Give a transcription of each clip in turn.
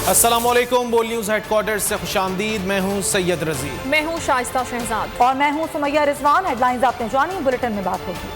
السلام علیکم، بول نیوز ہیڈ کوارٹر سے خوش آمدید۔ میں ہوں سید رضی، میں ہوں شائستہ شہزاد اور میں ہوں سمیہ رضوان۔ ہیڈ لائنز آپ نے جانی، بلیٹن میں بات ہوگی،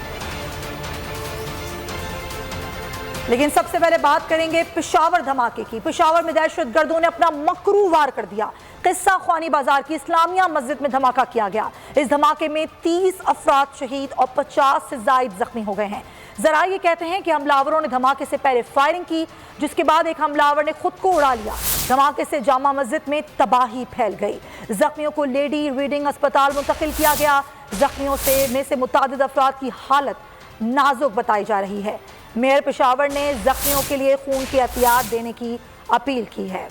لیکن سب سے پہلے بات کریں گے پشاور دھماکے کی۔ پشاور میں دہشت گردوں نے اپنا مکرو وار کر دیا۔ قصہ خوانی بازار کی اسلامیہ مسجد میں دھماکہ کیا گیا۔ اس دھماکے میں 30 افراد شہید اور 50 سے زائد زخمی ہو گئے ہیں۔ ذرائع یہ کہتے ہیں کہ حملاوروں نے دھماکے سے پہلے فائرنگ کی، جس کے بعد ایک حملاور نے خود کو اڑا لیا۔ دھماکے سے جامع مسجد میں تباہی پھیل گئی۔ زخمیوں کو لیڈی ریڈنگ اسپتال منتقل کیا گیا۔ زخمیوں میں سے متعدد افراد کی حالت نازک بتائی جا رہی ہے۔ میئر پشاور نے زخمیوں کے لیے خون کی احتیاط دینے کی اپیل کی ہے۔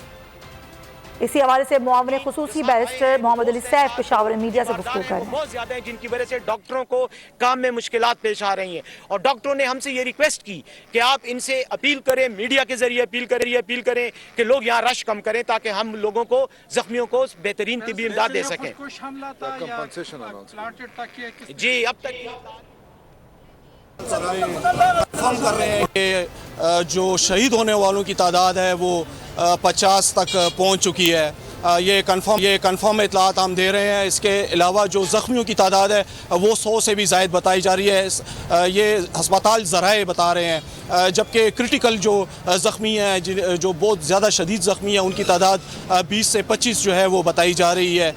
اسی حوالے سے معاون خصوصی بیرسٹر محمد علی سیف پشاور میڈیا سے گفتگو کر رہے ہیں۔ بہت زیادہ ہیں جن کی وجہ سے ڈاکٹروں کو کام میں مشکلات پیش آ رہی ہیں، اور ڈاکٹروں نے ہم سے یہ ریکویسٹ کی کہ آپ ان سے اپیل کریں، میڈیا کے ذریعے اپیل کریں کہ لوگ یہاں رش کم کریں تاکہ ہم لوگوں کو، زخمیوں کو بہترین طبی امداد دے سکیں۔ جی اب تک کنفرم کر رہے ہیں کہ جو شہید ہونے والوں کی تعداد ہے وہ 50 تک پہنچ چکی ہے۔ یہ کنفرم اطلاعات ہم دے رہے ہیں۔ اس کے علاوہ جو زخمیوں کی تعداد ہے وہ 100 سے بھی زائد بتائی جا رہی ہے۔ یہ ہسپتال ذرائع بتا رہے ہیں، جبکہ کرٹیکل جو زخمی ہیں، جو بہت زیادہ شدید زخمی ہیں، ان کی تعداد 20 سے 25 جو ہے وہ بتائی جا رہی ہے۔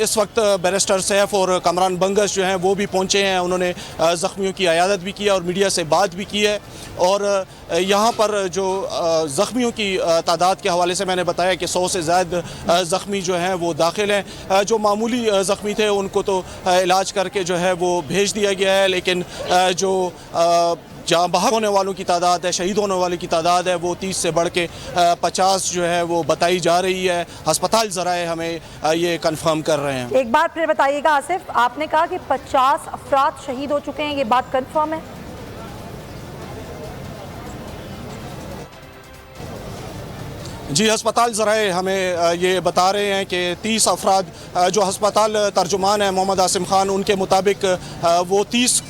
اس وقت بیرسٹر سیف اور کامران بنگس جو ہیں وہ بھی پہنچے ہیں۔ انہوں نے زخمیوں کی عیادت بھی کی اور میڈیا سے بات بھی کی ہے۔ اور یہاں پر جو زخمیوں کی تعداد کے حوالے سے میں نے بتایا کہ 100 سے زائد زخمی جو ہیں وہ داخل ہیں۔ جو معمولی زخمی تھے ان کو تو علاج کر کے جو ہے وہ بھیج دیا گیا ہے، لیکن جو جہاں بحق ہونے والوں کی تعداد ہے، شہید ہونے والوں کی تعداد ہے، وہ 30 سے بڑھ کے 50 جو ہے وہ بتائی جا رہی ہے۔ ہسپتال ذرائع ہمیں یہ کنفرم کر رہے ہیں۔ ایک بار پھر بتائیے گا آصف، آپ نے کہا کہ 50 افراد شہید ہو چکے ہیں، یہ بات کنفرم ہے؟ جی، ہسپتال ذرائع ہمیں یہ بتا رہے ہیں کہ 30 افراد، جو ہسپتال ترجمان ہیں محمد عاصم خان، ان کے مطابق وہ 30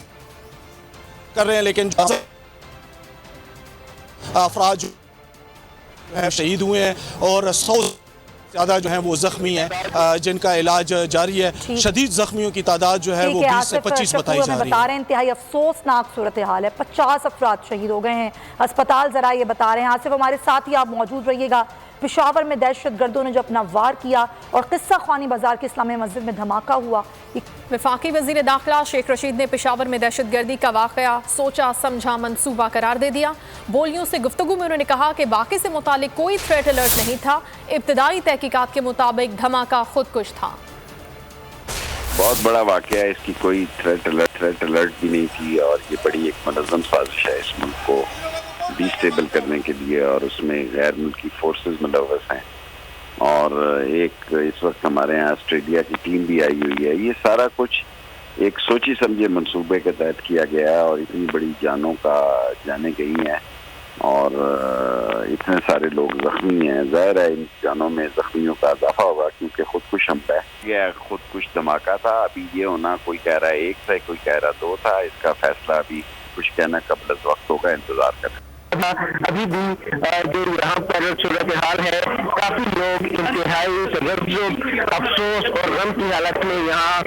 کر رہے ہیں، لیکن افراد جو شہید ہوئے ہیں اور 100 زیادہ جو ہیں وہ زخمی ہیں، جن کا علاج جاری ہے۔ شدید زخمیوں کی تعداد جو ہے وہ 20 سے 25 بتائی جا رہی ہے۔ انتہائی افسوسناک صورتحال ہے، 50 افراد شہید ہو گئے ہیں، ہسپتال ذرائع یہ بتا رہے ہیں۔ آصف ہمارے ساتھ ہی آپ موجود رہیے گا۔ پشاور میں دہشت گردوں نے جو اپنا وار کیا اور قصہ خوانی بازار کی اسلامیہ مسجد میں دھماکہ ہوا۔ وفاقی وزیر داخلہ شیخ رشید نے پشاور میں دہشت گردی کا واقعہ سوچا سمجھا منصوبہ قرار دے دیا۔ بولیوں سے گفتگو میں انہوں نے کہا کہ واقعے سے متعلق کوئی تھریٹ الرٹ نہیں تھا، ابتدائی تحقیقات کے مطابق دھماکہ خودکش تھا۔ بہت بڑا واقعہ ہے، اس کی کوئی تھریٹ الرٹ بھی نہیں تھی، اور یہ بڑی ایک منظم سازش ہے اس ملک کو ڈی اسٹیبل کرنے کے لیے، اور اس میں غیر ملکی فورسز ملوث ہیں، اور ایک اس وقت ہمارے یہاں آسٹریلیا کی ٹیم بھی آئی ہوئی ہے۔ یہ سارا کچھ ایک سوچی سمجھے منصوبے کے تحت کیا گیا ہے، اور اتنی بڑی جانیں گئی ہیں اور اتنے سارے لوگ زخمی ہیں۔ ظاہر ہے ان جانوں میں زخمیوں کا اضافہ ہوگا، کیونکہ خودکش حملہ ہے، یہ خودکش دھماکہ تھا۔ ابھی یہ ہونا، کوئی کہہ رہا ہے 1 تھا، کوئی کہہ رہا 2 تھا، اس کا فیصلہ ابھی کچھ کہنا قبل از وقت ہوگا، انتظار کریں۔ ابھی بھی جو یہاں پر صورتحال ہے، کافی لوگ انتہائی تجزب، افسوس اور غم کی حالت میں یہاں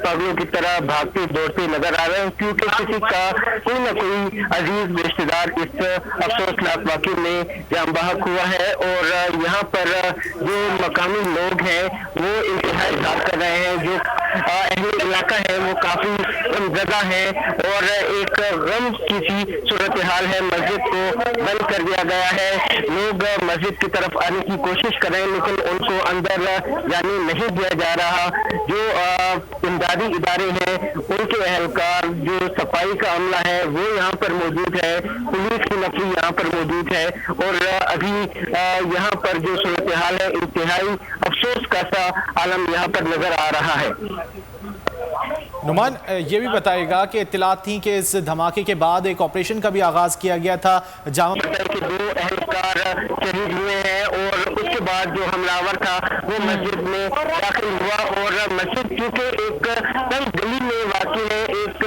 پاگلوں کی طرح بھاگتے دوڑتے نظر آ رہے ہیں، کیونکہ کسی کا کوئی نہ کوئی عزیز رشتہ دار اس افسوسناک واقعے میں جاں بحق ہوا ہے۔ اور یہاں پر جو مقامی لوگ ہیں وہ انتہائی اظہار کر رہے ہیں، جو اہل علاقہ ہے وہ کافی غمزدہ ہیں، اور ایک غم کی سی صورتحال ہے۔ مسجد کو بند کر دیا گیا ہے، لوگ مسجد کی طرف آنے کی کوشش کر رہے ہیں، لیکن ان کو اندر جانے نہیں دیا جا رہا۔ جو امدادی ادارے ہیں ان کے اہلکار، جو صفائی کا عملہ ہے وہ یہاں پر موجود ہے، پولیس کی نفری یہاں پر موجود ہے، اور ابھی یہاں پر جو صورتحال ہے انتہائی افسوس کا سا عالم یہاں پر نظر آ رہا ہے۔ نعمان، یہ بھی بتائے گا کہ اطلاعات تھیں کہ اس دھماکے کے بعد ایک آپریشن کا بھی آغاز کیا گیا تھا، جہاں کہ 2 اہلکار شہید ہوئے ہیں، اور اس کے بعد جو حملہ تھا وہ مسجد میں داخل ہوا، اور مسجد چونکہ ایک تنگ گلی میں واقع ہے، ایک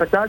50